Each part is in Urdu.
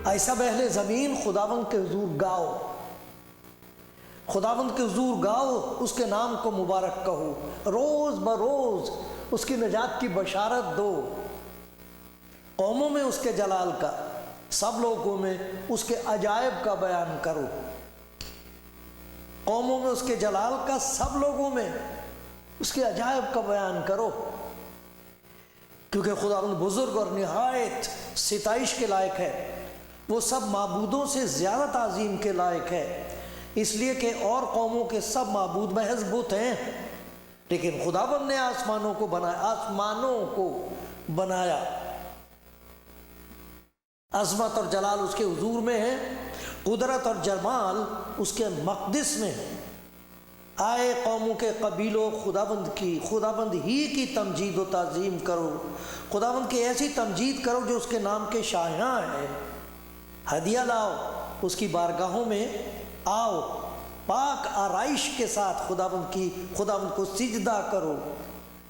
ایسا اہل زمین خداوند کے حضور گاؤ، خداوند کے حضور گاؤ، اس کے نام کو مبارک کہو، روز بروز اس کی نجات کی بشارت دو، قوموں میں اس کے جلال کا، سب لوگوں میں اس کے عجائب کا بیان کرو، قوموں میں اس کے جلال کا، سب لوگوں میں اس کے عجائب کا بیان کرو، کیونکہ خداوند بزرگ اور نہایت ستائش کے لائق ہے، وہ سب معبودوں سے زیادہ تعظیم کے لائق ہے، اس لیے کہ اور قوموں کے سب معبود محض بت ہیں، لیکن خداوند نے آسمانوں کو بنایا، عظمت اور جلال اس کے حضور میں ہے، قدرت اور جمال اس کے مقدس میں ہے۔ آئے قوموں کے قبیلوں، خداوند ہی کی تمجید و تعظیم کرو، خداوند کی ایسی تمجید کرو جو اس کے نام کے شایعہ ہے، ہدیہ لاؤ، اس کی بارگاہوں میں آؤ، پاک آرائش کے ساتھ خداوند کو سجدہ کرو،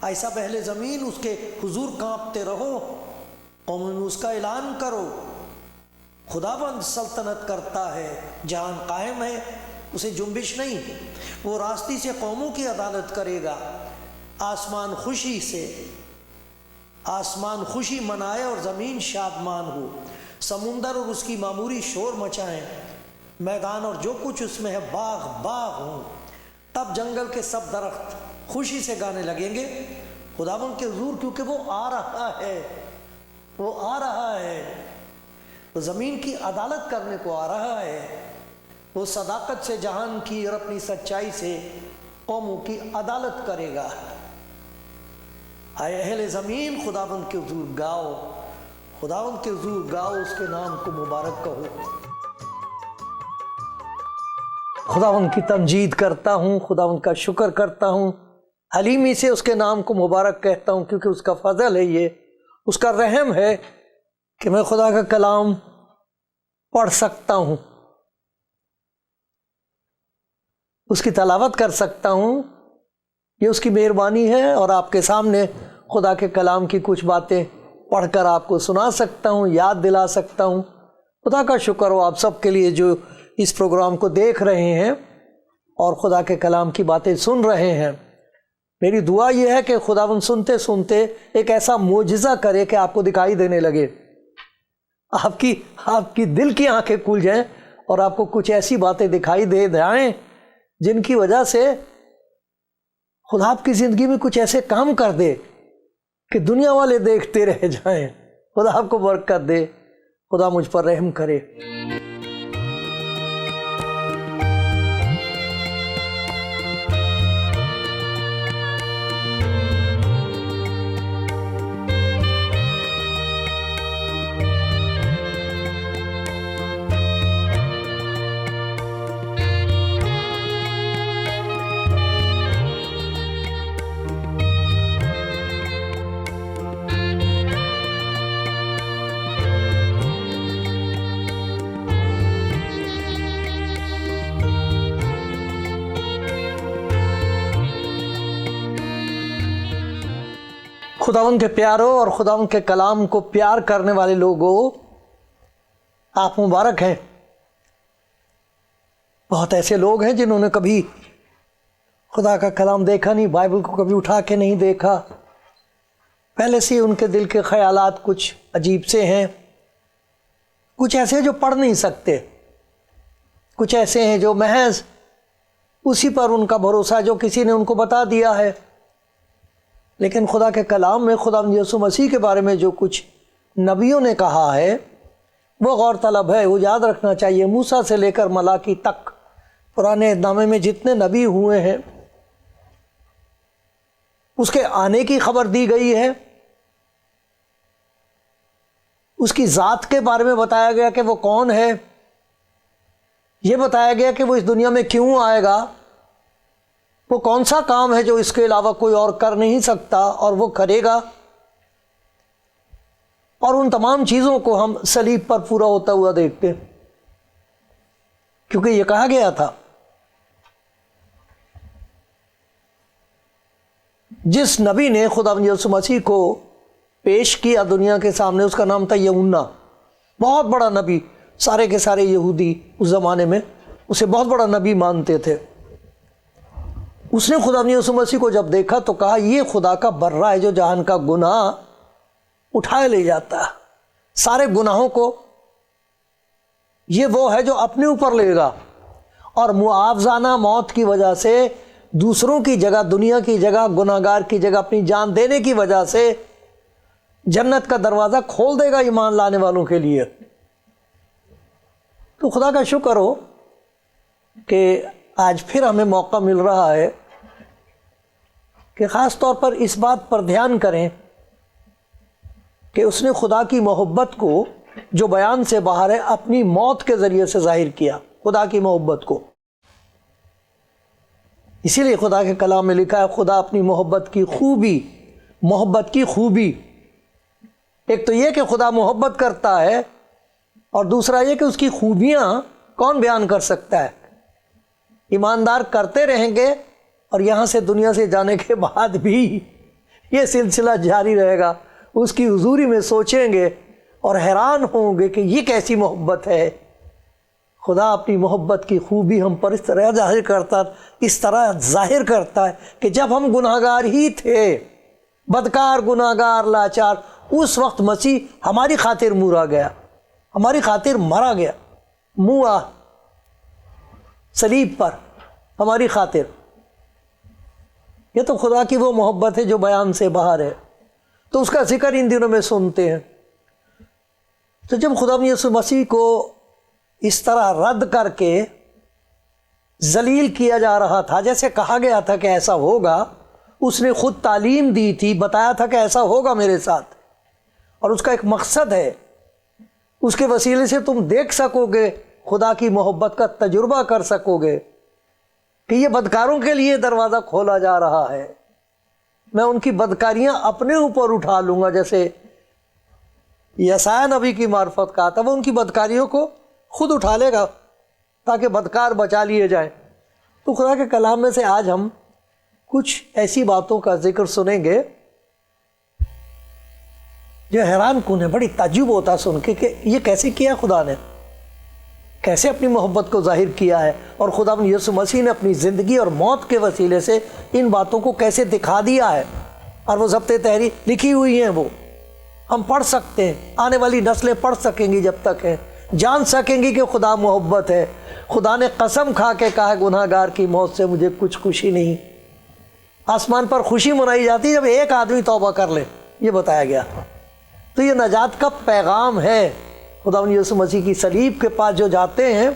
ایسا اہل زمین اس کے حضور کانپتے رہو، قوموں میں اس کا اعلان کرو، خداوند سلطنت کرتا ہے، جہان قائم ہے، اسے جنبش نہیں، وہ راستی سے قوموں کی عدالت کرے گا، آسمان خوشی منائے اور زمین شادمان ہو، سمندر اور اس کی معموری شور مچائیں، میدان اور جو کچھ اس میں ہے باغ ہوں، تب جنگل کے سب درخت خوشی سے گانے لگیں گے خداوند کے حضور، کیونکہ وہ آ رہا ہے، وہ زمین کی عدالت کرنے کو آ رہا ہے، وہ صداقت سے جہان کی اور اپنی سچائی سے قوموں کی عدالت کرے گا۔ اے اہل زمین خداوند کے حضور گاؤ، خداوند کے حضور گاؤ، اس کے نام کو مبارک کہو۔ خداوند کی تمجید کرتا ہوں، خداوند کا شکر کرتا ہوں، حلیمی سے اس کے نام کو مبارک کہتا ہوں، کیونکہ اس کا فضل ہے، یہ اس کا رحم ہے کہ میں خدا کا کلام پڑھ سکتا ہوں، اس کی تلاوت کر سکتا ہوں، یہ اس کی مہربانی ہے، اور آپ کے سامنے خدا کے کلام کی کچھ باتیں پڑھ کر آپ کو سنا سکتا ہوں، یاد دلا سکتا ہوں۔ خدا کا شکر ہو آپ سب کے لیے جو اس پروگرام کو دیکھ رہے ہیں اور خدا کے کلام کی باتیں سن رہے ہیں۔ میری دعا یہ ہے کہ خداوند سنتے سنتے ایک ایسا معجزہ کرے کہ آپ کو دکھائی دینے لگے، آپ کی دل کی آنکھیں کھل جائیں اور آپ کو کچھ ایسی باتیں دکھائی دے جائیں جن کی وجہ سے خدا آپ کی زندگی میں کچھ ایسے کام کر دے کہ دنیا والے دیکھتے رہ جائیں۔ خدا آپ کو برکت دے، خدا مجھ پر رحم کرے۔ خداوند کے پیاروں اور خداوند کے کلام کو پیار کرنے والے لوگوں، آپ مبارک ہیں۔ بہت ایسے لوگ ہیں جنہوں نے کبھی خدا کا کلام دیکھا نہیں، بائبل کو کبھی اٹھا کے نہیں دیکھا، پہلے سے ان کے دل کے خیالات کچھ عجیب سے ہیں، کچھ ایسے جو پڑھ نہیں سکتے، کچھ ایسے ہیں جو محض اسی پر ان کا بھروسہ جو کسی نے ان کو بتا دیا ہے۔ لیکن خدا کے کلام میں خدا یسوع مسیح کے بارے میں جو کچھ نبیوں نے کہا ہے وہ غور طلب ہے، وہ یاد رکھنا چاہیے۔ موسیٰ سے لے کر ملاکی تک پرانے نامے میں جتنے نبی ہوئے ہیں اس کے آنے کی خبر دی گئی ہے، اس کی ذات کے بارے میں بتایا گیا کہ وہ کون ہے، یہ بتایا گیا کہ وہ اس دنیا میں کیوں آئے گا، وہ کون سا کام ہے جو اس کے علاوہ کوئی اور کر نہیں سکتا اور وہ کرے گا، اور ان تمام چیزوں کو ہم صلیب پر پورا ہوتا ہوا دیکھتے ہیں، کیونکہ یہ کہا گیا تھا جس نبی نے خداوند یسوع مسیح کو پیش کیا دنیا کے سامنے، اس کا نام تھا یوحنا، بہت بڑا نبی، سارے کے سارے یہودی اس زمانے میں اسے بہت بڑا نبی مانتے تھے۔ اس نے خداوند یسوع مسیح کو جب دیکھا تو کہا یہ خدا کا برہ ہے جو جہان کا گناہ اٹھائے لے جاتا ہے، سارے گناہوں کو یہ وہ ہے جو اپنے اوپر لے گا، اور معاوضانہ موت کی وجہ سے دوسروں کی جگہ، دنیا کی جگہ، گناہگار کی جگہ اپنی جان دینے کی وجہ سے جنت کا دروازہ کھول دے گا ایمان لانے والوں کے لیے۔ تو خدا کا شکر ہو کہ آج پھر ہمیں موقع مل رہا ہے کہ خاص طور پر اس بات پر دھیان کریں کہ اس نے خدا کی محبت کو جو بیان سے باہر ہے اپنی موت کے ذریعے سے ظاہر کیا، خدا کی محبت کو۔ اسی لیے خدا کے کلام میں لکھا ہے خدا اپنی محبت کی خوبی، ایک تو یہ کہ خدا محبت کرتا ہے، اور دوسرا یہ کہ اس کی خوبیاں کون بیان کر سکتا ہے۔ ایماندار کرتے رہیں گے اور یہاں سے دنیا سے جانے کے بعد بھی یہ سلسلہ جاری رہے گا، اس کی حضوری میں سوچیں گے اور حیران ہوں گے کہ یہ کیسی محبت ہے۔ خدا اپنی محبت کی خوبی ہم پر اس طرح ظاہر کرتا ہے کہ جب ہم گناہگار ہی تھے، بدکار، گناہگار، لاچار، اس وقت مسیح ہماری خاطر مرا گیا، ہماری خاطر مرا گیا، موا صلیب پر ہماری خاطر۔ یہ تو خدا کی وہ محبت ہے جو بیان سے باہر ہے، تو اس کا ذکر ان دنوں میں سنتے ہیں۔ تو جب خدا یسوع مسیح کو اس طرح رد کر کے ذلیل کیا جا رہا تھا، جیسے کہا گیا تھا کہ ایسا ہوگا، اس نے خود تعلیم دی تھی، بتایا تھا کہ ایسا ہوگا میرے ساتھ، اور اس کا ایک مقصد ہے، اس کے وسیلے سے تم دیکھ سکو گے، خدا کی محبت کا تجربہ کر سکو گے کہ یہ بدکاروں کے لیے دروازہ کھولا جا رہا ہے، میں ان کی بدکاریاں اپنے اوپر اٹھا لوں گا، جیسے یسایا نبی کی معرفت کہا تھا، وہ ان کی بدکاریوں کو خود اٹھا لے گا تاکہ بدکار بچا لیے جائیں۔ تو خدا کے کلام میں سے آج ہم کچھ ایسی باتوں کا ذکر سنیں گے جو حیران کن ہے، بڑی تعجب ہوتا سن کے کہ یہ کیسے کیا خدا نے، کیسے اپنی محبت کو ظاہر کیا ہے، اور خدا یسوع مسیح نے اپنی زندگی اور موت کے وسیلے سے ان باتوں کو کیسے دکھا دیا ہے، اور وہ ضبط تحریر لکھی ہوئی ہیں، وہ ہم پڑھ سکتے ہیں، آنے والی نسلیں پڑھ سکیں گی، جب تک ہیں جان سکیں گی کہ خدا محبت ہے۔ خدا نے قسم کھا کے کہا گناہگار کی موت سے مجھے کچھ خوشی نہیں۔ آسمان پر خوشی منائی جاتی جب ایک آدمی توبہ کر لے، یہ بتایا گیا۔ تو یہ نجات کا پیغام ہے۔ خداوند یسوع مسیح کی صلیب کے پاس جو جاتے ہیں،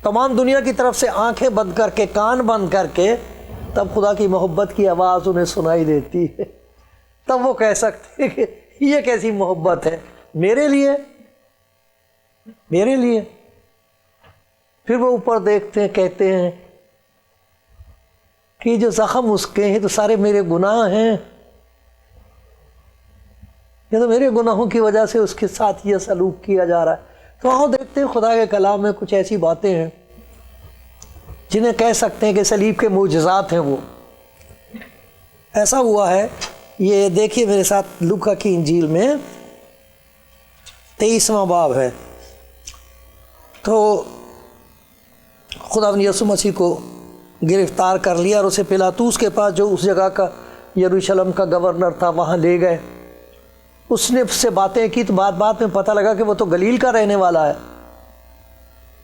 تمام دنیا کی طرف سے آنکھیں بند کر کے، کان بند کر کے، تب خدا کی محبت کی آواز انہیں سنائی دیتی ہے، تب وہ کہہ سکتے ہیں کہ یہ کیسی محبت ہے میرے لیے۔ پھر وہ اوپر دیکھتے ہیں، کہتے ہیں کہ جو زخم اس کے ہیں تو سارے میرے گناہ ہیں، یہ تو میرے گناہوں کی وجہ سے اس کے ساتھ یہ سلوک کیا جا رہا ہے۔ تو آؤ دیکھتے ہیں خدا کے کلام میں کچھ ایسی باتیں ہیں جنہیں کہہ سکتے ہیں کہ صلیب کے معجزات ہیں۔ وہ ایسا ہوا ہے، یہ دیکھیے میرے ساتھ لوکا کی انجیل میں 23واں باب ہے۔ تو خداوند یسوع مسیح کو گرفتار کر لیا اور اسے پلاطوس کے پاس، جو اس جگہ کا یروشلم کا گورنر تھا، وہاں لے گئے۔ اس نے اس سے باتیں کی، تو بات میں پتہ لگا کہ وہ تو گلیل کا رہنے والا ہے۔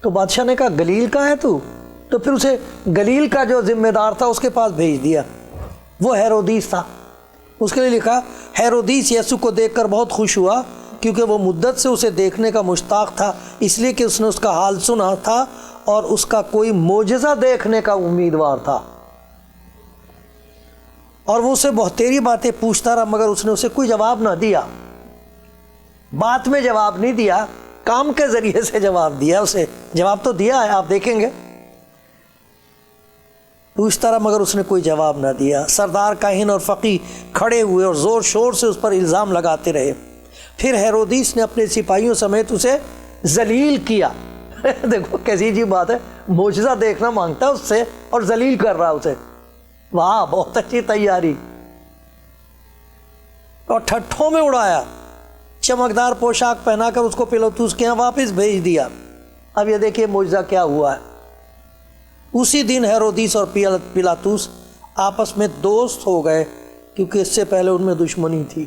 تو بادشاہ نے کہا گلیل کا ہے تو پھر اسے گلیل کا جو ذمہ دار تھا اس کے پاس بھیج دیا، وہ ہیرودیس تھا۔ اس کے لیے لکھا ہیرودیس یسوع کو دیکھ کر بہت خوش ہوا، کیونکہ وہ مدت سے اسے دیکھنے کا مشتاق تھا، اس لیے کہ اس نے اس کا حال سنا تھا اور اس کا کوئی معجزہ دیکھنے کا امیدوار تھا۔ اور وہ اسے بہتیری باتیں پوچھتا رہا، مگر اس نے اسے کوئی جواب نہ دیا۔ بات میں جواب نہیں دیا، کام کے ذریعے سے جواب دیا، اسے جواب تو دیا ہے، آپ دیکھیں گے تو اس طرح، مگر اس نے کوئی جواب نہ دیا۔ سردار کاہن اور فقیہ کھڑے ہوئے اور زور شور سے اس پر الزام لگاتے رہے۔ پھر ہیرودیس نے اپنے سپاہیوں سمیت اسے ذلیل کیا۔ دیکھو کیسی عجیب بات ہے، معجزہ دیکھنا مانگتا ہے اس سے اور ذلیل کر رہا اسے۔ واہ، بہت اچھی تیاری۔ اور ٹھٹھوں میں اڑایا، چمکدار پوشاک پہنا کر اس کو پیلاطس کے یہاں واپس بھیج دیا۔ اب یہ دیکھیے معجزہ کیا ہوا ہے۔ اسی دن ہیرودیس اور پیلاطس آپس میں دوست ہو گئے، کیونکہ اس سے پہلے ان میں دشمنی تھی۔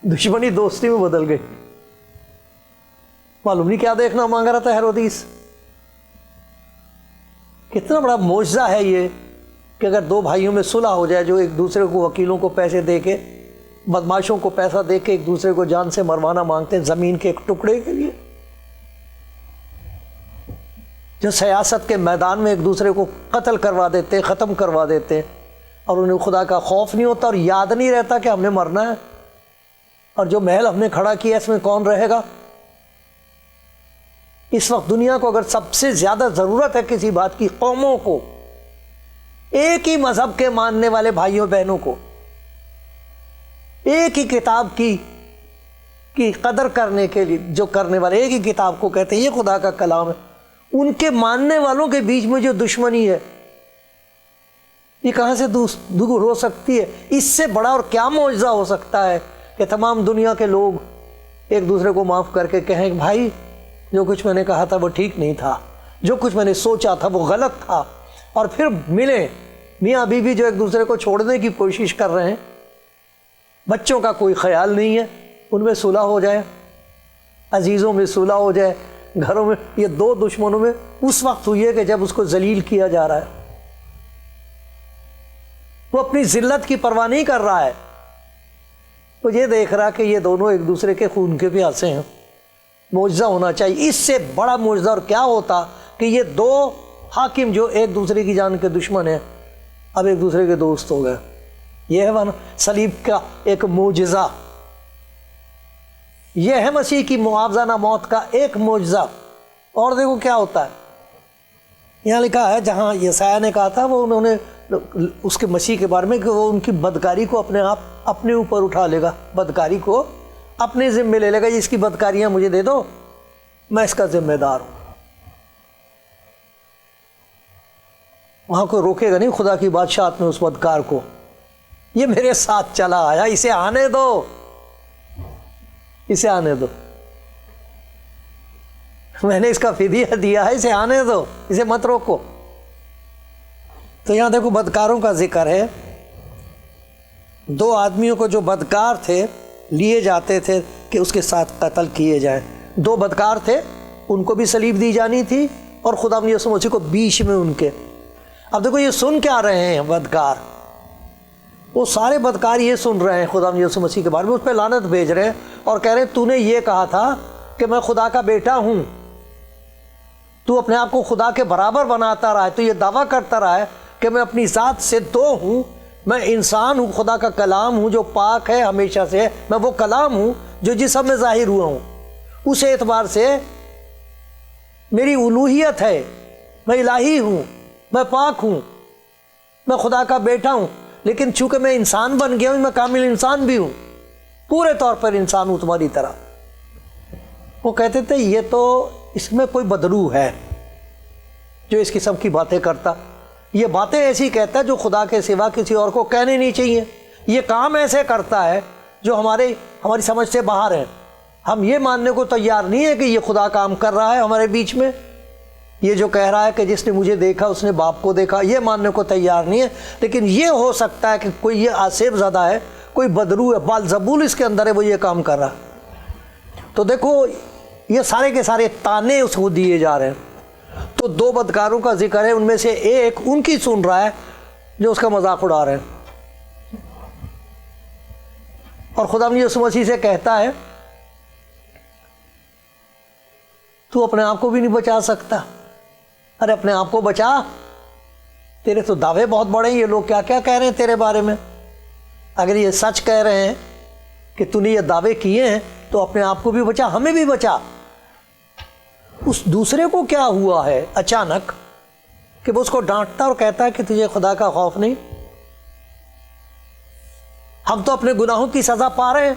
دشمنی دوستی میں بدل گئی۔ معلوم نہیں کیا دیکھنا مانگ رہا تھا ہیرودیس۔ کتنا بڑا معجزہ ہے یہ کہ اگر دو بھائیوں میں صلح ہو جائے، جو ایک دوسرے کو وکیلوں کو پیسے دے کے، بدماشوں کو پیسہ دے کے ایک دوسرے کو جان سے مروانا مانگتے ہیں زمین کے ایک ٹکڑے کے لیے، جو سیاست کے میدان میں ایک دوسرے کو قتل کروا دیتے، ختم کروا دیتے، اور انہیں خدا کا خوف نہیں ہوتا اور یاد نہیں رہتا کہ ہم نے مرنا ہے، اور جو محل ہم نے کھڑا کیا اس میں کون رہے گا۔ اس وقت دنیا کو اگر سب سے زیادہ ضرورت ہے کسی بات کی، قوموں کو، ایک ہی مذہب کے ماننے والے بھائیوں بہنوں کو، ایک ہی کتاب کی قدر کرنے کے لیے، جو کرنے والے ایک ہی کتاب کو کہتے ہیں یہ خدا کا کلام ہے، ان کے ماننے والوں کے بیچ میں جو دشمنی ہے یہ کہاں سے دور ہو سکتی ہے؟ اس سے بڑا اور کیا معجزہ ہو سکتا ہے کہ تمام دنیا کے لوگ ایک دوسرے کو معاف کر کے کہیں بھائی جو کچھ میں نے کہا تھا وہ ٹھیک نہیں تھا، جو کچھ میں نے سوچا تھا وہ غلط تھا، اور پھر ملیں میاں بیوی جو ایک دوسرے کو چھوڑنے کی کوشش کر رہے ہیں، بچوں کا کوئی خیال نہیں ہے، ان میں صلح ہو جائے، عزیزوں میں صلح ہو جائے، گھروں میں۔ یہ دو دشمنوں میں اس وقت ہوئی ہے کہ جب اس کو ذلیل کیا جا رہا ہے، وہ اپنی ذلت کی پرواہ نہیں کر رہا ہے، وہ یہ دیکھ رہا کہ یہ دونوں ایک دوسرے کے خون کے پیاسے ہیں۔ معجزہ ہونا چاہیے، اس سے بڑا معجزہ اور کیا ہوتا کہ یہ دو حاکم جو ایک دوسرے کی جان کے دشمن ہیں اب ایک دوسرے کے دوست ہو گئے۔ یہ ہے صلیب کا ایک معجزہ، یہ ہے مسیح کی معاوضہ موت کا ایک معجزہ۔ اور دیکھو کیا ہوتا ہے، یہاں لکھا ہے جہاں یسایہ نے کہا تھا، وہ انہوں نے اس کے مسیح کے بارے میں کہ وہ ان کی بدکاری کو اپنے آپ اپنے اوپر اٹھا لے گا، بدکاری کو اپنے ذمہ لے لے گا، اس کی بدکاریاں مجھے دے دو، میں اس کا ذمہ دار ہوں۔ وہاں کوئی روکے گا نہیں خدا کی بادشاہت میں اس بدکار کو، یہ میرے ساتھ چلا آیا، اسے آنے دو، اسے آنے دو، میں نے اس کا فدیہ دیا ہے، اسے آنے دو، اسے مت روکو۔ تو یہاں دیکھو بدکاروں کا ذکر ہے، دو آدمیوں کو جو بدکار تھے لیے جاتے تھے کہ اس کے ساتھ قتل کیے جائیں۔ دو بدکار تھے، ان کو بھی صلیب دی جانی تھی، اور خدا یسوع مسیح کو بیچ میں ان کے۔ اب دیکھو یہ سن کیا رہے ہیں بدکار، وہ سارے بدکار یہ سن رہے ہیں خدا یسوع مسیح کے بارے میں، اس پہ لعنت بھیج رہے ہیں اور کہہ رہے ہیں تو نے یہ کہا تھا کہ میں خدا کا بیٹا ہوں، تو اپنے آپ کو خدا کے برابر بناتا رہا ہے، تو یہ دعویٰ کرتا رہا ہے کہ میں اپنی ذات سے دو ہوں، میں انسان ہوں، خدا کا کلام ہوں جو پاک ہے ہمیشہ سے، میں وہ کلام ہوں جو جسم میں ظاہر ہوا ہوں، اس اعتبار سے میری الوہیت ہے، میں الہی ہوں، میں پاک ہوں، میں خدا کا بیٹا ہوں، لیکن چونکہ میں انسان بن گیا ہوں، میں کامل انسان بھی ہوں، پورے طور پر انسان ہوں تمہاری طرح۔ وہ کہتے تھے یہ تو اس میں کوئی بدرو ہے جو اس قسم کی باتیں کرتا، یہ باتیں ایسی کہتا ہے جو خدا کے سوا کسی اور کو کہنے نہیں چاہیے، یہ کام ایسے کرتا ہے جو ہماری سمجھ سے باہر ہے، ہم یہ ماننے کو تیار نہیں ہے کہ یہ خدا کام کر رہا ہے ہمارے بیچ میں، یہ جو کہہ رہا ہے کہ جس نے مجھے دیکھا اس نے باپ کو دیکھا، یہ ماننے کو تیار نہیں ہے، لیکن یہ ہو سکتا ہے کہ کوئی یہ آصف زدہ ہے، کوئی بدرو ہے، بالزبول اس کے اندر ہے، وہ یہ کام کر رہا ہے۔ تو دیکھو یہ سارے کے سارے تانے اس کو دیے جا رہے ہیں۔ تو دو بدکاروں کا ذکر ہے، ان میں سے ایک ان کی سن رہا ہے جو اس کا مذاق اڑا رہے ہیں، اور خدا یسوع مسیح سے کہتا ہے تو اپنے آپ کو بھی نہیں بچا سکتا، ارے اپنے آپ کو بچا، تیرے تو دعوے بہت بڑے ہیں، یہ لوگ کیا کیا کہہ رہے ہیں تیرے بارے میں، اگر یہ سچ کہہ رہے ہیں کہ تو نے یہ دعوے کیے ہیں تو اپنے آپ کو بھی بچا، ہمیں بھی بچا۔ اس دوسرے کو کیا ہوا ہے اچانک کہ وہ اس کو ڈانٹتا اور کہتا ہے کہ تجھے خدا کا خوف نہیں؟ ہم تو اپنے گناہوں کی سزا پا رہے ہیں،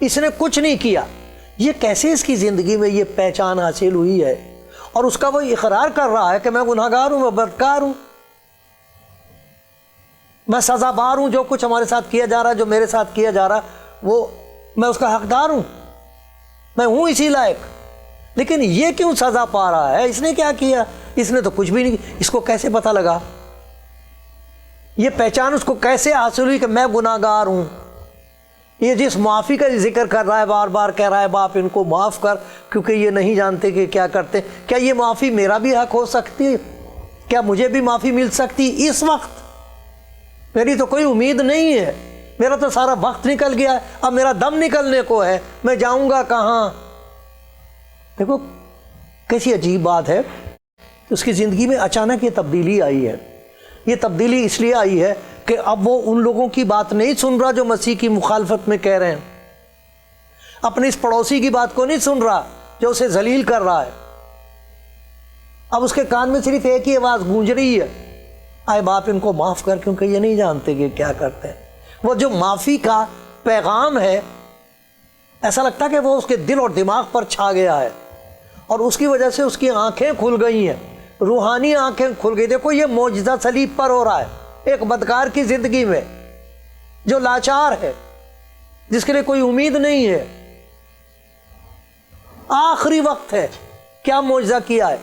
اس نے کچھ نہیں کیا۔ یہ کیسے اس کی زندگی میں یہ پہچان حاصل ہوئی ہے؟ اور اس کا وہ اقرار کر رہا ہے کہ میں گناہگار ہوں، میں بدکار ہوں، میں سزا بار ہوں، جو کچھ ہمارے ساتھ کیا جا رہا ہے، جو میرے ساتھ کیا جا رہا وہ میں اس کا حقدار ہوں، میں ہوں اسی لائق۔ لیکن یہ کیوں سزا پا رہا ہے؟ اس نے کیا کیا؟ اس نے تو کچھ بھی نہیں۔ اس کو کیسے پتہ لگا؟ یہ پہچان اس کو کیسے حاصل ہوئی کہ میں گناہگار ہوں؟ یہ جس معافی کا ذکر کر رہا ہے، بار بار کہہ رہا ہے باپ ان کو معاف کر کیونکہ یہ نہیں جانتے کہ کیا کرتے، کیا یہ معافی میرا بھی حق ہو سکتی ہے؟ کیا مجھے بھی معافی مل سکتی اس وقت؟ میری تو کوئی امید نہیں ہے، میرا تو سارا وقت نکل گیا ہے، اب میرا دم نکلنے کو ہے، میں جاؤں گا کہاں؟ دیکھو کیسی عجیب بات ہے، اس کی زندگی میں اچانک یہ تبدیلی آئی ہے۔ یہ تبدیلی اس لیے آئی ہے کہ اب وہ ان لوگوں کی بات نہیں سن رہا جو مسیح کی مخالفت میں کہہ رہے ہیں، اپنے اس پڑوسی کی بات کو نہیں سن رہا جو اسے ذلیل کر رہا ہے۔ اب اس کے کان میں صرف ایک ہی آواز گونج رہی ہے، آئے باپ ان کو معاف کر کیونکہ یہ نہیں جانتے کہ کیا کرتے ہیں۔ وہ جو معافی کا پیغام ہے، ایسا لگتا ہے کہ وہ اس کے دل اور دماغ پر چھا گیا ہے، اور اس کی وجہ سے اس کی آنکھیں کھل گئی ہیں، روحانی آنکھیں کھل گئی۔ دیکھو یہ معجزہ صلیب پر ہو رہا ہے، ایک بدکار کی زندگی میں جو لاچار ہے، جس کے لیے کوئی امید نہیں ہے، آخری وقت ہے، کیا معجزہ کیا ہے؟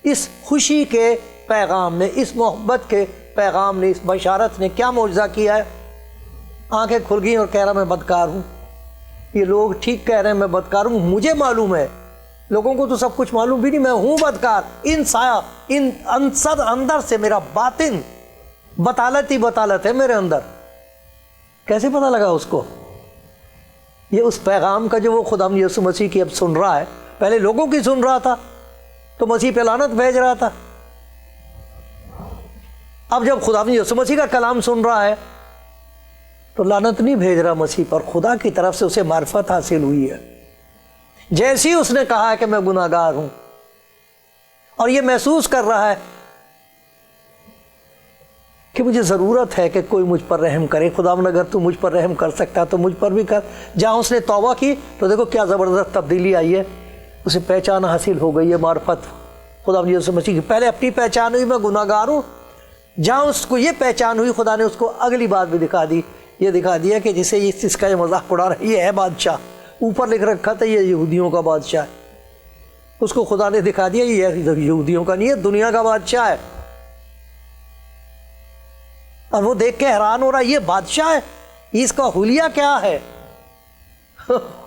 اس خوشی کے پیغام نے، اس محبت کے پیغام نے، اس بشارت نے کیا معجزہ کیا ہے؟ آنکھیں کھل گئی اور کہہ رہا میں بدکار ہوں۔ یہ لوگ ٹھیک کہہ رہے ہیں میں بدکار ہوں، مجھے معلوم ہے، لوگوں کو تو سب کچھ معلوم بھی نہیں، میں ہوں بدکار۔ ان سایہ ان اندر سے میرا باطن بطالت ہی بطالت ہے میرے اندر۔ کیسے پتہ لگا اس کو؟ یہ اس پیغام کا جو وہ خدا یسوع مسیح کی اب سن رہا ہے، پہلے لوگوں کی سن رہا تھا تو مسیح پہ لعنت بھیج رہا تھا، اب جب خدا یسوع مسیح کا کلام سن رہا ہے تو لعنت نہیں بھیج رہا مسیح پر، خدا کی طرف سے اسے معرفت حاصل ہوئی ہے۔ جیسی اس نے کہا ہے کہ میں گناہگار ہوں، اور یہ محسوس کر رہا ہے کہ مجھے ضرورت ہے کہ کوئی مجھ پر رحم کرے، خداوند اگر تو مجھ پر رحم کر سکتا تو مجھ پر بھی کر۔ جہاں اس نے توبہ کی تو دیکھو کیا زبردست تبدیلی آئی ہے، اسے پہچان حاصل ہو گئی ہے، معرفت خداوند یسوع مسیح کی۔ پہلے اپنی پہچان ہوئی میں گناہگار ہوں، جہاں اس کو یہ پہچان ہوئی خدا نے اس کو اگلی بات بھی دکھا دی، یہ دکھا دیا کہ جسے اس کا یہ مذاق اڑا رہا ہے یہ ہے بادشاہ، اوپر لکھ رکھا تھا یہ یہودیوں کا بادشاہ ہے، اس کو خدا نے دکھا دیا یہ یہودیوں کا نہیں ہے، دنیا کا بادشاہ ہے۔ اور وہ دیکھ کے حیران ہو رہا ہے یہ بادشاہ ہے، اس کا حلیہ کیا ہے؟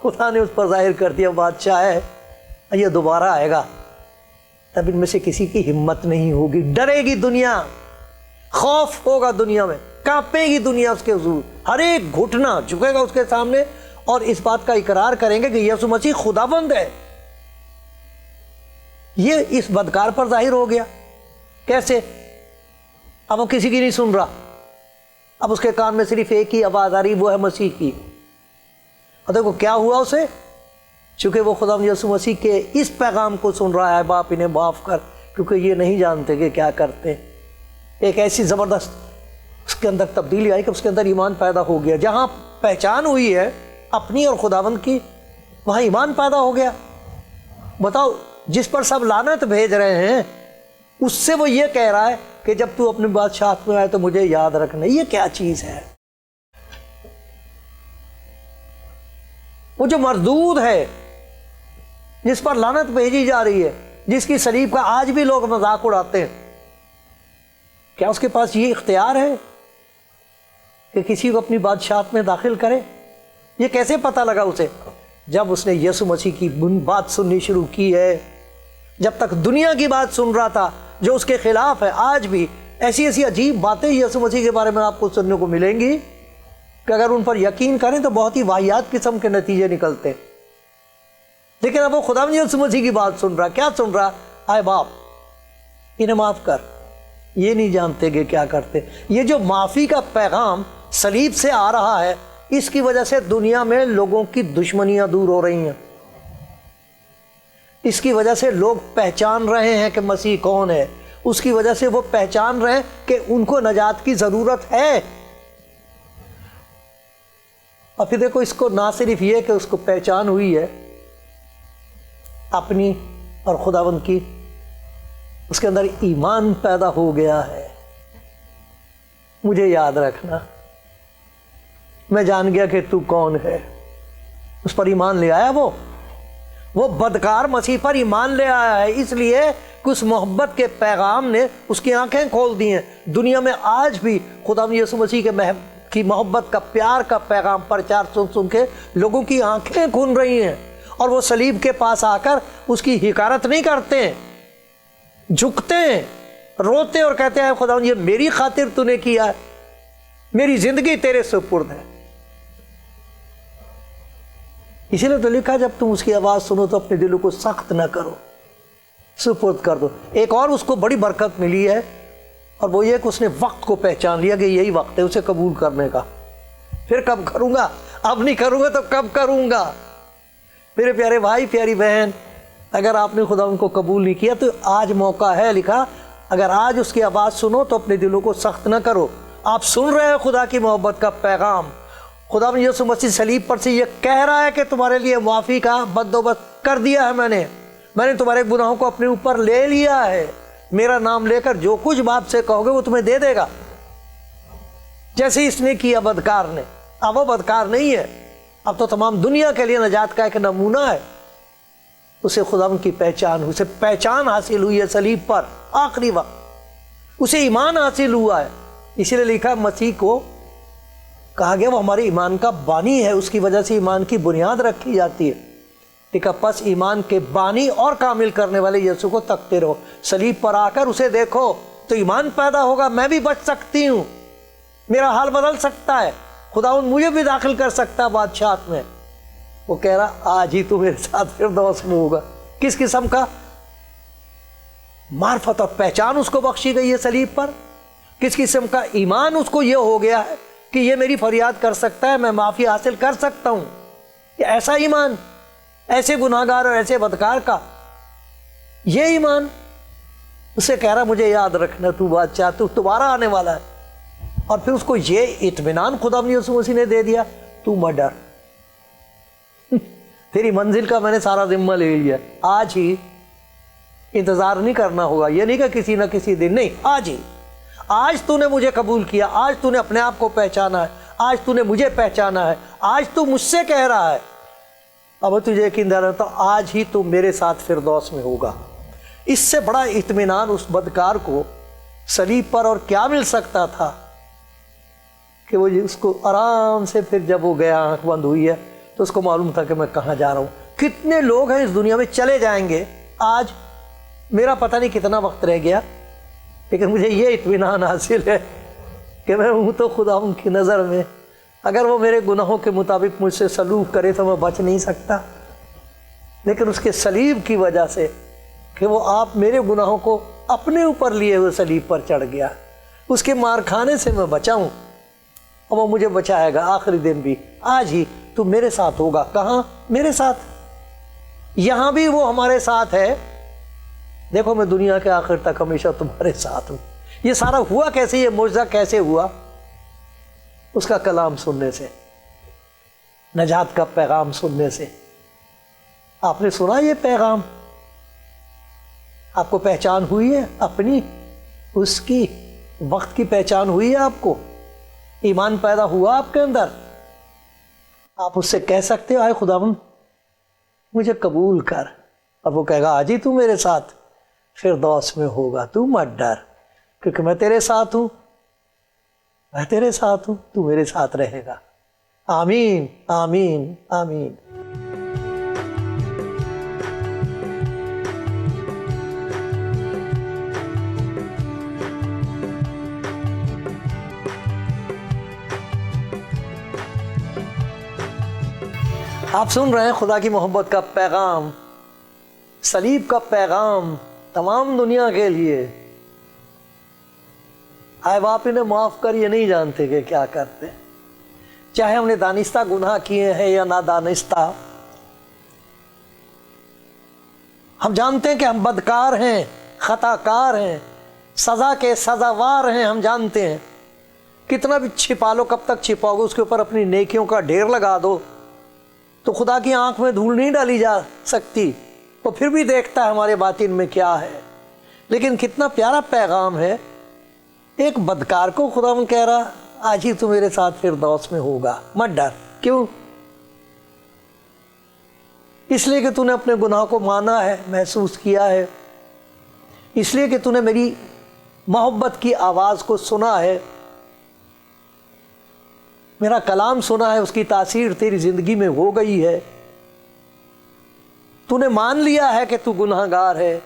خدا نے اس پر ظاہر کر دیا بادشاہ ہے، یہ دوبارہ آئے گا، تب ان میں سے کسی کی ہمت نہیں ہوگی، ڈرے گی دنیا، خوف ہوگا دنیا میں، کانپے گی دنیا اس کے حضور، ہر ایک گھٹنا جھکے گا اس کے سامنے، اور اس بات کا اقرار کریں گے کہ یسوع مسیح خداوند ہے۔ یہ اس بدکار پر ظاہر ہو گیا۔ کیسے؟ اب وہ کسی کی نہیں سن رہا، اب اس کے کان میں صرف ایک ہی آواز آ رہی، وہ ہے مسیح کی۔ اور دیکھو کیا ہوا اسے، چونکہ وہ خدا یسوع مسیح کے اس پیغام کو سن رہا ہے، باپ انہیں معاف کر کیونکہ یہ نہیں جانتے کہ کیا کرتے۔ ایک ایسی زبردست اس کے اندر تبدیلی آئی کہ اس کے اندر ایمان پیدا ہو گیا۔ جہاں پہچان ہوئی ہے اپنی اور خداوند کی، وہاں ایمان پیدا ہو گیا۔ بتاؤ، جس پر سب لعنت بھیج رہے ہیں اس سے وہ یہ کہہ رہا ہے کہ جب تو اپنے بادشاہت میں آئے تو مجھے یاد رکھنا۔ یہ کیا چیز ہے؟ وہ جو مردود ہے، جس پر لعنت بھیجی جا رہی ہے، جس کی صلیب کا آج بھی لوگ مذاق اڑاتے ہیں، کیا اس کے پاس یہ اختیار ہے کہ کسی کو اپنی بادشاہت میں داخل کرے؟ یہ کیسے پتہ لگا اسے؟ جب اس نے یسوع مسیح کی بات سننی شروع کی ہے۔ جب تک دنیا کی بات سن رہا تھا جو اس کے خلاف ہے، آج بھی ایسی ایسی عجیب باتیں یسوع مسیح کے بارے میں آپ کو سننے کو ملیں گی کہ اگر ان پر یقین کریں تو بہت ہی واہیات قسم کے نتیجے نکلتے ہیں۔ لیکن اب وہ خدا یسوع مسیح کی بات سن رہا، کیا سن رہا؟ آئے باپ انہیں معاف کر، یہ نہیں جانتے کہ کیا کرتے۔ یہ جو معافی کا پیغام صلیب سے آ رہا ہے، اس کی وجہ سے دنیا میں لوگوں کی دشمنیاں دور ہو رہی ہیں، اس کی وجہ سے لوگ پہچان رہے ہیں کہ مسیح کون ہے، اس کی وجہ سے وہ پہچان رہے ہیں کہ ان کو نجات کی ضرورت ہے۔ اور پھر دیکھو، اس کو نہ صرف یہ کہ اس کو پہچان ہوئی ہے اپنی اور خداوند کی، اس کے اندر ایمان پیدا ہو گیا ہے۔ مجھے یاد رکھنا، میں جان گیا کہ تو کون ہے، اس پر ایمان لے آیا۔ وہ بدکار مسیح پر ایمان لے آیا ہے، اس لیے کہ اس محبت کے پیغام نے اس کی آنکھیں کھول دی ہیں۔ دنیا میں آج بھی خداوند یسوع مسیح کی محبت کا، پیار کا پیغام پرچار سن سن کے لوگوں کی آنکھیں کھل رہی ہیں، اور وہ صلیب کے پاس آ کر اس کی حقارت نہیں کرتے، جھکتے ہیں، روتے اور کہتے ہیں خداوند یہ میری خاطر تو نے کیا ہے، میری زندگی تیرے سپرد ہے۔ اسی لیے تو لکھا جب تم اس کی آواز سنو تو اپنے دلوں کو سخت نہ کرو، سپرد کر دو۔ ایک اور اس کو بڑی برکت ملی ہے، اور وہ یہ کہ اس نے وقت کو پہچان لیا کہ یہی وقت ہے اسے قبول کرنے کا۔ پھر کب کروں گا؟ اب نہیں کروں گا تو کب کروں گا؟ میرے پیارے بھائی، پیاری بہن، اگر آپ نے خدا ان کو قبول نہیں کیا تو آج موقع ہے۔ لکھا اگر آج اس کی آواز سنو تو اپنے دلوں کو سخت نہ کرو۔ آپ سن رہے ہیں خدا کی محبت کا پیغام، خدا یسوع مسیح صلیب پر سے یہ کہہ رہا ہے کہ تمہارے لیے معافی کا بندوبست کر دیا ہے، میں نے تمہارے گناہوں کو اپنے اوپر لے لیا ہے۔ میرا نام لے کر جو کچھ باپ سے کہو گے وہ تمہیں دے دے گا، جیسے اس نے کیا بدکار نے۔ اب وہ بدکار نہیں ہے، اب تو تمام دنیا کے لیے نجات کا ایک نمونہ ہے۔ اسے خدا کی پہچان، اسے پہچان حاصل ہوئی ہے صلیب پر آخری وقت، اسے ایمان حاصل ہوا ہے۔ اسی لیے لکھا مسیح کو کہا گیا وہ ہمارے ایمان کا بانی ہے، اس کی وجہ سے ایمان کی بنیاد رکھی جاتی ہے۔ لکھا پس ایمان کے بانی اور کامل کرنے والے یسوع کو تکتے رہو، صلیب پر آ کر اسے دیکھو تو ایمان پیدا ہوگا۔ میں بھی بچ سکتی ہوں، میرا حال بدل سکتا ہے، خداوند مجھے بھی داخل کر سکتا ہے بادشاہت میں۔ وہ کہہ رہا آج ہی تو میرے ساتھ فردوس میں ہوگا۔ کس قسم کا معرفت اور پہچان اس کو بخشی گئی ہے صلیب پر، کس قسم کا ایمان اس کو یہ ہو گیا ہے کہ یہ میری فریاد کر سکتا ہے، میں معافی حاصل کر سکتا ہوں۔ یہ ایسا ایمان ایسے گناہگار اور ایسے بدکار کا، یہ ایمان اسے کہہ رہا مجھے یاد رکھنا تو بادشاہ، تو دوبارہ آنے والا ہے۔ اور پھر اس کو یہ اطمینان خدا یسوع مسیح نے دے دیا، تو مت ڈر، تیری منزل کا میں نے سارا ذمہ لے لیا۔ آج ہی انتظار نہیں کرنا ہوگا، یہ نہیں کہ کسی نہ کسی دن، نہیں، آج ہی۔ آج تو نے مجھے قبول کیا، آج تو نے اپنے آپ کو پہچانا ہے، آج تو نے مجھے پہچانا ہے، آج تو مجھ سے کہہ رہا ہے، اب تجھے یقین دلاتا تو آج ہی تو میرے ساتھ فردوس میں ہوگا۔ اس سے بڑا اطمینان اس بدکار کو صلیب پر اور کیا مل سکتا تھا کہ وہ اس کو آرام سے، پھر جب وہ گیا آنکھ بند ہوئی ہے تو اس کو معلوم تھا کہ میں کہاں جا رہا ہوں۔ کتنے لوگ ہیں اس دنیا میں چلے جائیں گے، آج میرا پتہ نہیں کتنا وقت رہ گیا، لیکن مجھے یہ اطمینان حاصل ہے کہ میں ہوں تو خدا ان کی نظر میں، اگر وہ میرے گناہوں کے مطابق مجھ سے سلوک کرے تو میں بچ نہیں سکتا، لیکن اس کے صلیب کی وجہ سے کہ وہ آپ میرے گناہوں کو اپنے اوپر لیے ہوئے صلیب پر چڑھ گیا، اس کے مار کھانے سے میں بچا ہوں، اور وہ مجھے بچائے گا آخری دن بھی۔ آج ہی تو میرے ساتھ ہوگا۔ کہاں؟ میرے ساتھ، یہاں بھی وہ ہمارے ساتھ ہے۔ دیکھو میں دنیا کے آخر تک ہمیشہ تمہارے ساتھ ہوں۔ یہ سارا ہوا کیسے، یہ معجزہ کیسے ہوا؟ اس کا کلام سننے سے، نجات کا پیغام سننے سے۔ آپ نے سنا یہ پیغام، آپ کو پہچان ہوئی ہے اپنی، اس کی وقت کی پہچان ہوئی ہے، آپ کو ایمان پیدا ہوا آپ کے اندر، آپ اس سے کہہ سکتے ہو آئے خداوند مجھے قبول کر، اور وہ کہے گا آج ہی تو میرے ساتھ فردوس میں ہوگا، تو مت ڈر، کیونکہ میں تیرے ساتھ ہوں، میں تیرے ساتھ ہوں، تو میرے ساتھ رہے گا۔ آمین، آمین، آمین۔ آپ سن رہے ہیں خدا کی محبت کا پیغام، صلیب کا پیغام تمام دنیا کے لیے۔ آئے باپ انہیں معاف کر، یہ نہیں جانتے کہ کیا کرتے۔ چاہے ہم نے دانستہ گناہ کیے ہیں یا نادانستہ. ہم جانتے ہیں کہ ہم بدکار ہیں، خطا کار ہیں، سزا کے سزاوار ہیں. ہم جانتے ہیں کتنا بھی چھپا لو، کب تک چھپاؤ گے؟ اس کے اوپر اپنی نیکیوں کا ڈھیر لگا دو تو خدا کی آنکھ میں دھول نہیں ڈالی جا سکتی. وہ پھر بھی دیکھتا ہے ہمارے باطن میں کیا ہے. لیکن کتنا پیارا پیغام ہے. ایک بدکار کو خدا من کہہ رہا آج ہی تو میرے ساتھ فردوس میں ہوگا، مت ڈر. کیوں؟ اس لیے کہ تو نے اپنے گناہ کو مانا ہے، محسوس کیا ہے. اس لیے کہ تو نے میری محبت کی آواز کو سنا ہے، میرا کلام سنا ہے، اس کی تاثیر تیری زندگی میں ہو گئی ہے. تو نے مان لیا ہے کہ تو گناہ گار ہے.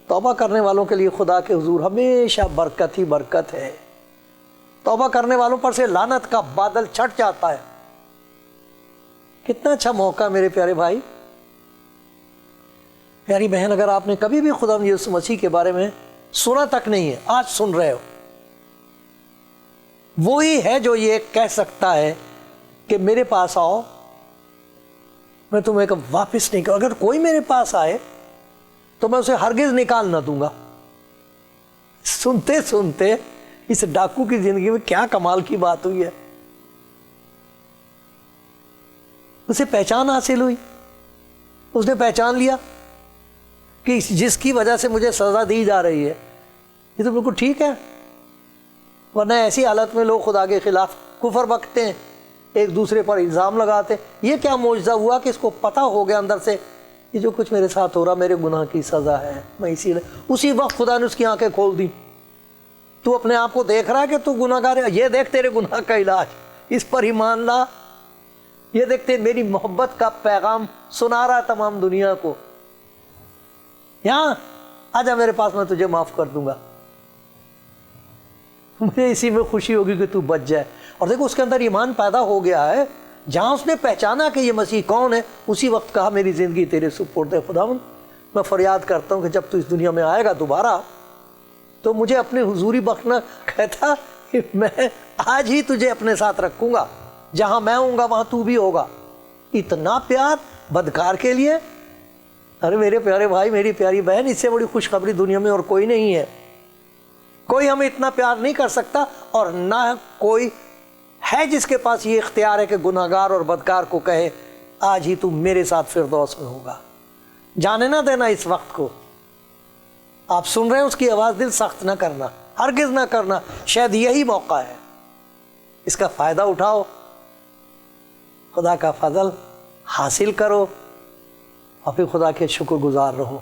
توبہ کرنے والوں کے لیے خدا کے حضور ہمیشہ برکت ہی برکت ہے. توبہ کرنے والوں پر سے لعنت کا بادل چھٹ جاتا ہے. کتنا اچھا موقع میرے پیارے بھائی، پیاری بہن. اگر آپ نے کبھی بھی خدا یسوع مسیح کے بارے میں سنا تک نہیں ہے، آج سن رہے ہو. وہی ہے جو یہ کہہ سکتا ہے کہ میرے پاس آؤ، میں تمہیں واپس نہیں کروں. اگر کوئی میرے پاس آئے تو میں اسے ہرگز نکال نہ دوں گا. سنتے سنتے اس ڈاکو کی زندگی میں کیا کمال کی بات ہوئی ہے. اسے پہچان حاصل ہوئی. اس نے پہچان لیا کہ جس کی وجہ سے مجھے سزا دی جا رہی ہے یہ تو بالکل ٹھیک ہے. ورنہ ایسی حالت میں لوگ خدا کے خلاف کفر بکتے ہیں، ایک دوسرے پر الزام لگاتے. یہ کیا معجزہ ہوا کہ اس کو پتہ ہو گیا اندر سے یہ جو کچھ میرے ساتھ ہو رہا میرے گناہ کی سزا ہے. میں اسی وقت خدا نے اس کی آنکھیں کھول دی. تو اپنے آپ کو دیکھ رہا ہے کہ تو گناہ گار ہے. یہ دیکھ تیرے گناہ کا علاج، اس پر ہی مان لا. یہ دیکھتے میری محبت کا پیغام سنا رہا ہے تمام دنیا کو. یہاں آجا میرے پاس، میں تجھے معاف کر دوں گا. مجھے اسی میں خوشی ہوگی کہ تو بچ جائے. اور دیکھو اس کے اندر ایمان پیدا ہو گیا ہے. جہاں اس نے پہچانا کہ یہ مسیح کون ہے، اسی وقت کہا میری زندگی تیرے سپرد ہے. خداوند میں فریاد کرتا ہوں کہ جب تو اس دنیا میں آئے گا دوبارہ تو مجھے اپنے حضوری بخشنا. کہتا کہ میں آج ہی تجھے اپنے ساتھ رکھوں گا، جہاں میں ہوں گا وہاں تو بھی ہوگا. اتنا پیار بدکار کے لیے. ارے میرے پیارے بھائی، میری پیاری بہن، اس سے بڑی خوشخبری دنیا میں اور کوئی نہیں ہے. کوئی ہمیں اتنا پیار نہیں کر سکتا، اور نہ کوئی ہے جس کے پاس یہ اختیار ہے کہ گناہ گار اور بدکار کو کہے آج ہی تو میرے ساتھ فردوس میں ہوگا. جانے نہ دینا اس وقت کو. آپ سن رہے ہیں اس کی آواز، دل سخت نہ کرنا، ہرگز نہ کرنا. شاید یہی موقع ہے، اس کا فائدہ اٹھاؤ، خدا کا فضل حاصل کرو اور پھر خدا کے شکر گزار رہو.